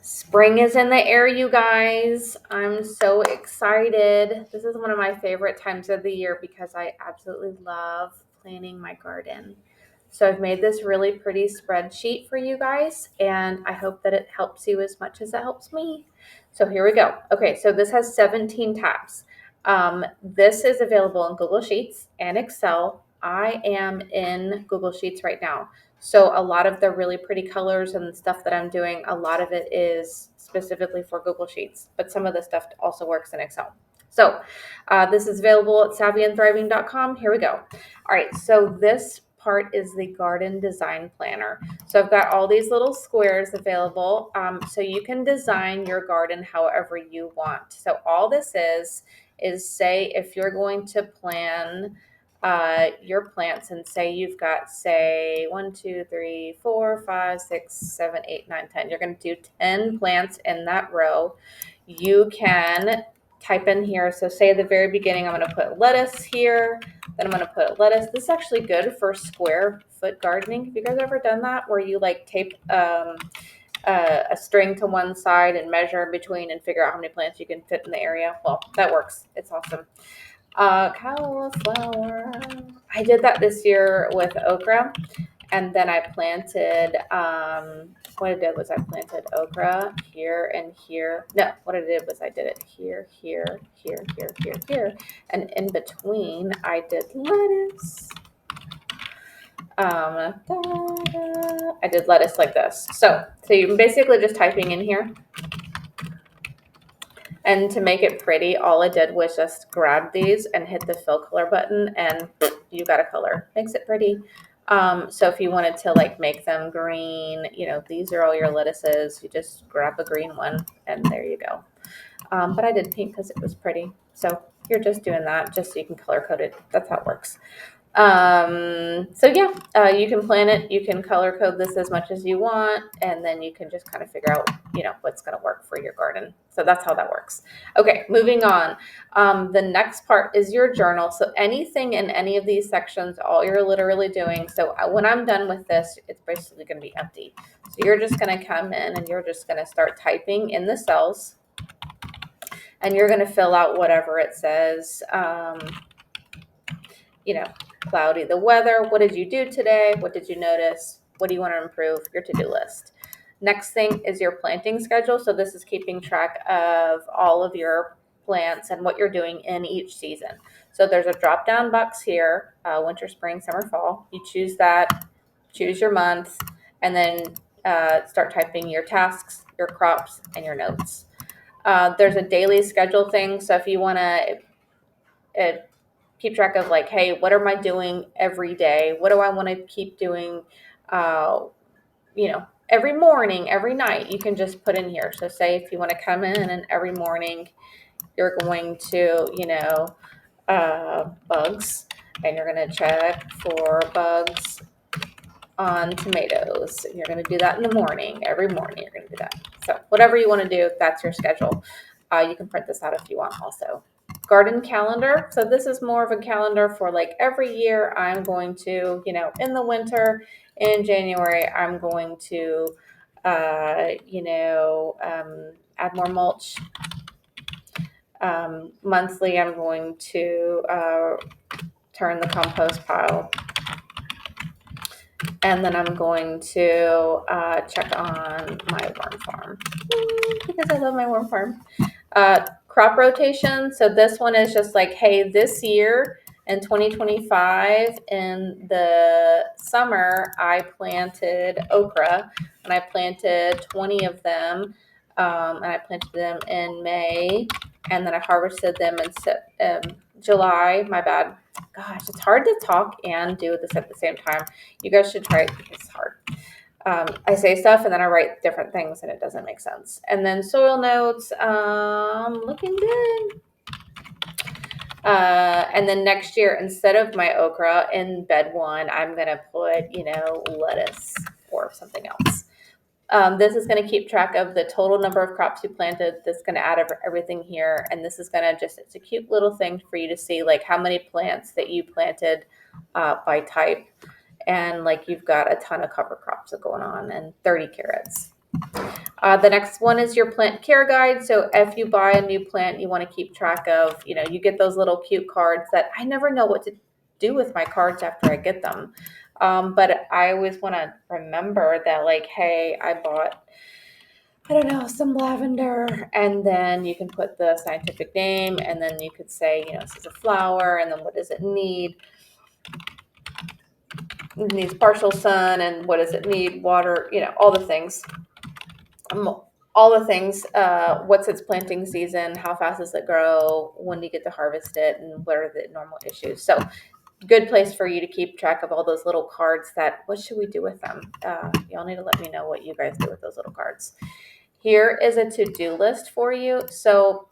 Spring is in the air, you guys. I'm so excited. This is one of my favorite times of the year because I absolutely love planning my garden. So I've made this really pretty spreadsheet for you guys, and I hope that it helps you as much as it helps me. So here we go. Okay, so this has 17 tabs. This is available in Google Sheets and Excel. I am in Google Sheets right now. So a lot of the really pretty colors and stuff that I'm doing, a lot of it is specifically for Google Sheets, but some of the stuff also works in Excel. So this is available at savvyandthriving.com. Here we go. All right, so this part is the garden design planner. So I've got all these little squares available, so you can design your garden however you want. So all this is say if you're going to plan your plants and say you've got, say, 1, 2, 3, 4, 5, 6, 7, 8, 9, 10. You're going to do 10 plants in that row. You can type in here. So say at the very beginning, I'm going to put lettuce here. Then I'm going to put lettuce. This is actually good for square foot gardening. Have you guys ever done that where you like tape a string to one side and measure in between and figure out how many plants you can fit in the area? Well, that works. It's awesome. Cauliflower. I did that this year with okra, and then I planted, what I did was I planted okra here and here. No, what I did was I did it here, here, here, here, here, here. And in between, I did lettuce. I did lettuce like this. So you're basically just typing in here. And to make it pretty, all I did was just grab these and hit the fill color button, and you got a color. Makes it pretty. So if you wanted to like make them green, these are all your lettuces. You just grab a green one, and there you go. But I did pink because it was pretty. So you're just doing that just so you can color code it. That's how it works. So yeah, you can plan it, you can color code this as much as you want, and then you can just kind of figure out, what's going to work for your garden. So that's how that works. Okay, moving on. The next part is your journal. So anything in any of these sections, all you're literally doing. So when I'm done with this, it's basically going to be empty. So you're just going to come in and you're just going to start typing in the cells, and you're going to fill out whatever it says. Cloudy, the weather, what did you do today? What did you notice? What do you want to improve? Your to-do list. Next thing is your planting schedule. So this is keeping track of all of your plants and what you're doing in each season. So there's a drop-down box here, winter, spring, summer, fall. You choose that, choose your month, and then start typing your tasks, your crops, and your notes. There's a daily schedule thing. So if you want to keep track of like, hey, what am I doing every day? What do I want to keep doing, every morning, every night? You can just put in here. So say if you want to come in and every morning you're going to, bugs, and you're going to check for bugs on tomatoes. You're going to do that in the morning. Every morning you're going to do that. So whatever you want to do, that's your schedule. You can print this out if you want also. Garden calendar. So this is more of a calendar for like every year I'm going to, in the winter, in January, I'm going to, add more mulch. Monthly, I'm going to turn the compost pile. And then I'm going to check on my worm farm because I love my worm farm. Crop rotation. So this one is just like, hey, this year in 2025 in the summer, I planted okra, and I planted 20 of them, and I planted them in May, and then I harvested them in July. My bad. Gosh, it's hard to talk and do this at the same time. You guys should try it because it's hard. I say stuff and then I write different things and it doesn't make sense. And then soil notes, looking good. And then next year, instead of my okra in bed 1, I'm going to put, lettuce or something else. This is going to keep track of the total number of crops you planted. This is going to add everything here. And this is going to it's a cute little thing for you to see, like how many plants that you planted by type. And like you've got a ton of cover crops going on and 30 carrots. The next one is your plant care guide. So if you buy a new plant, you want to keep track of, you get those little cute cards that I never know what to do with my cards after I get them. But I always want to remember that, like, hey, I bought, I don't know, some lavender, and then you can put the scientific name, and then you could say, this is a flower, and then what does it need? It needs partial sun, and what does it need? Water, all the things. All the things. What's its planting season? How fast does it grow? When do you get to harvest it? And what are the normal issues? So, good place for you to keep track of all those little cards. What should we do with them? Y'all need to let me know what you guys do with those little cards. Here is a to-do list for you. So,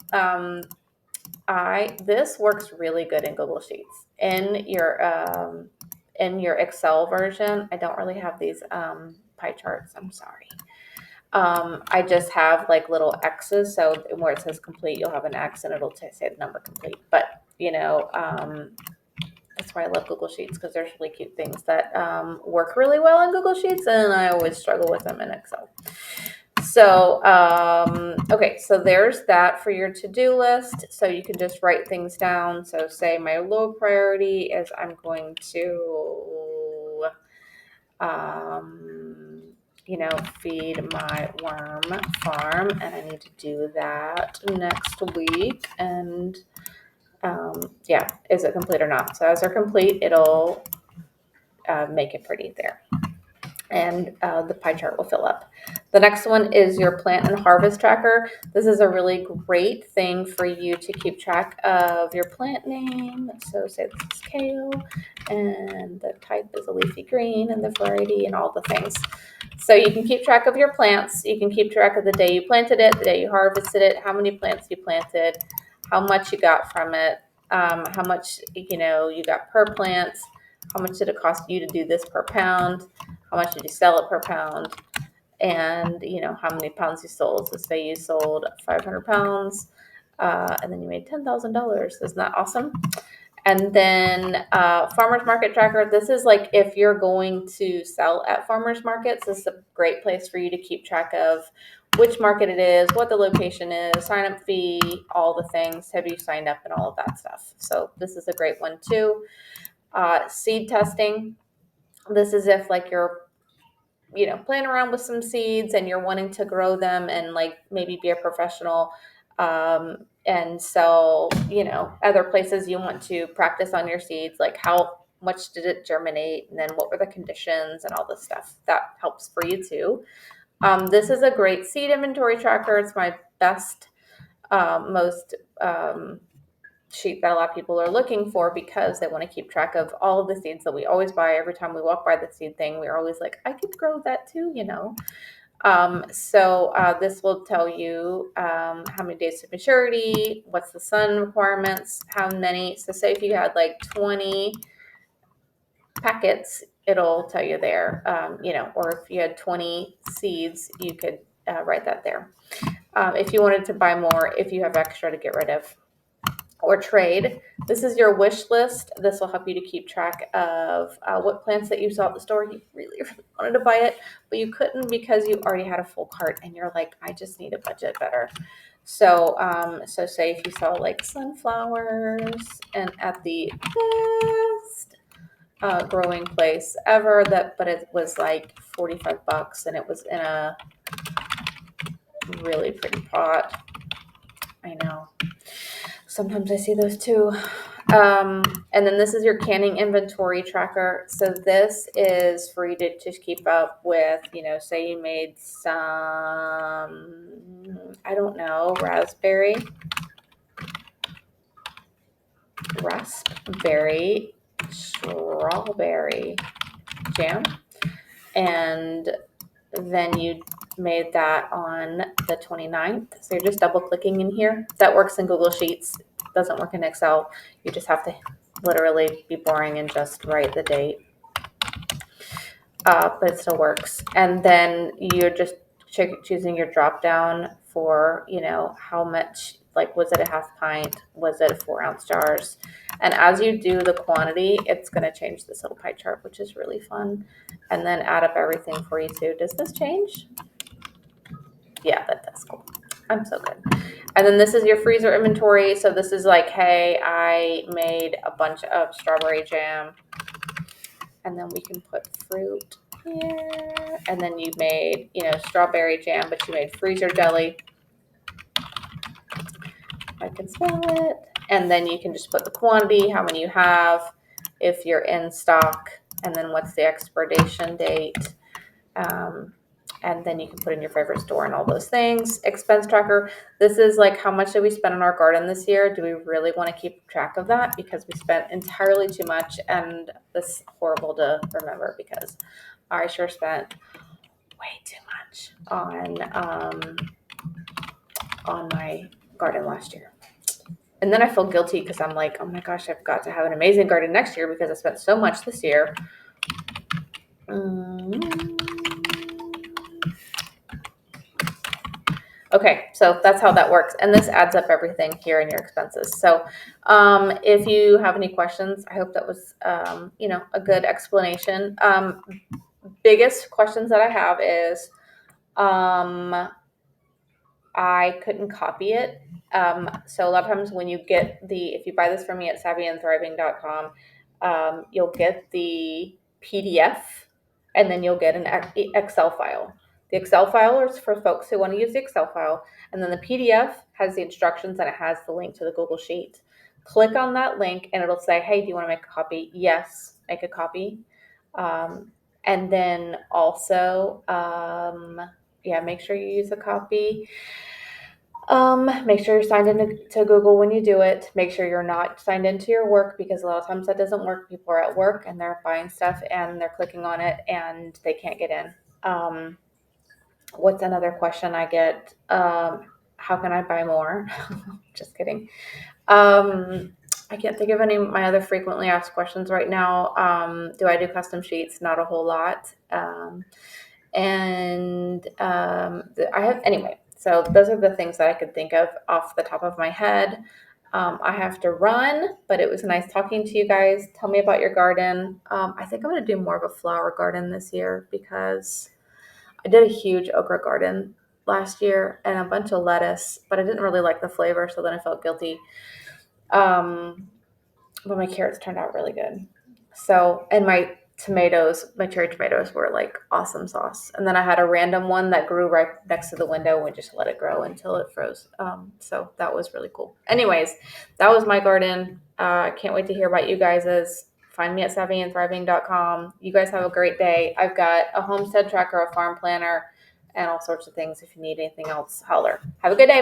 this works really good in Google Sheets. In your Excel version, I don't really have these pie charts. I'm sorry. I just have like little X's. So where it says complete, you'll have an X and it'll say the number complete. But, that's why I love Google Sheets, because there's really cute things that work really well in Google Sheets, and I always struggle with them in Excel. So, okay, so there's that for your to-do list. So you can just write things down. So say my low priority is I'm going to, feed my worm farm, and I need to do that next week. And is it complete or not? So as they're complete, it'll make it pretty there, and the pie chart will fill up. The next one is your plant and harvest tracker. This is a really great thing for you to keep track of your plant name. So say this is kale, and the type is a leafy green, and the variety, and all the things. So you can keep track of your plants. You can keep track of the day you planted it, the day you harvested it, how many plants you planted, how much you got from it, how much you got per plant, how much did it cost you to do this per pound, how much did you sell it per pound, and how many pounds you sold. So say you sold 500 pounds, and then you made $10,000. Isn't that awesome? And then farmers market tracker. This is like if you're going to sell at farmers markets, this is a great place for you to keep track of which market it is, what the location is, sign up fee, all the things. Have you signed up, and all of that stuff. So this is a great one too. Seed testing. This is if like you're playing around with some seeds and you're wanting to grow them and like maybe be a professional, and sell, other places. You want to practice on your seeds, like how much did it germinate, and then what were the conditions, and all this stuff. That helps for you too. This is a great seed inventory tracker. It's my best, most sheet that a lot of people are looking for, because they want to keep track of all of the seeds that we always buy. Every time we walk by the seed thing, we're always like, I could grow that too, So this will tell you how many days to maturity, what's the sun requirements, how many. So say if you had like 20 packets, it'll tell you there, or if you had 20 seeds, you could write that there. If you wanted to buy more, if you have extra to get rid of or trade. This is your wish list. This will help you to keep track of what plants that you saw at the store. You really, really wanted to buy it, but you couldn't because you already had a full cart, and you're like, I just need a budget better. So, say if you saw like sunflowers, and at the best growing place ever, but it was like $45, and it was in a really pretty pot. I know. Sometimes I see those too. And then this is your canning inventory tracker. So this is for you to just keep up with, say you made some, I don't know, raspberry, strawberry jam. And then you made that on the 29th. So you're just double clicking in here. That works in Google Sheets. Doesn't work in Excel. You just have to literally be boring and just write the date. But it still works. And then you're just choosing your drop down for, how much, like, was it a half pint? Was it a 4-ounce jars? And as you do the quantity, it's going to change this little pie chart, which is really fun. And then add up everything for you too. Does this change? I'm so good. And then this is your freezer inventory. So this is like, hey, I made a bunch of strawberry jam. And then we can put fruit here. And then you made, strawberry jam, but you made freezer jelly. I can spell it. And then you can just put the quantity, how many you have, if you're in stock, and then what's the expiration date. And then you can put in your favorite store and all those things. Expense tracker. This is like, how much did we spend on our garden this year? Do we really want to keep track of that? Because we spent entirely too much, and this is horrible to remember because I sure spent way too much on my garden last year. And then I feel guilty because I'm like, oh my gosh, I've got to have an amazing garden next year because I spent so much this year. Okay, so that's how that works. And this adds up everything here in your expenses. So if you have any questions, I hope that was, a good explanation. Biggest questions that I have is I couldn't copy it. So a lot of times when you get if you buy this from me at savvyandthriving.com, you'll get the PDF and then you'll get an Excel file. The Excel file is for folks who want to use the Excel file. And then the PDF has the instructions and it has the link to the Google Sheet. Click on that link and it'll say, hey, do you want to make a copy? Yes, make a copy. And then also, make sure you use a copy. Make sure you're signed into Google when you do it. Make sure you're not signed into your work because a lot of times that doesn't work. People are at work and they're buying stuff and they're clicking on it and they can't get in. What's another question I get? How can I buy more? Just kidding. I can't think of any of my other frequently asked questions right now. Do I do custom sheets? Not a whole lot. I have, anyway, so those are the things that I could think of off the top of my head. I have to run, but it was nice talking to you guys. Tell me about your garden. I think I'm going to do more of a flower garden this year because I did a huge okra garden last year and a bunch of lettuce, but I didn't really like the flavor, so then I felt guilty. But my carrots turned out really good. So, and my cherry tomatoes were like awesome sauce. And then I had a random one that grew right next to the window and we just let it grow until it froze. So that was really cool. Anyways, that was my garden. I can't wait to hear about you guys's. Find me at savvyandthriving.com. You guys have a great day. I've got a homestead tracker, a farm planner, and all sorts of things. If you need anything else, holler. Have a good day.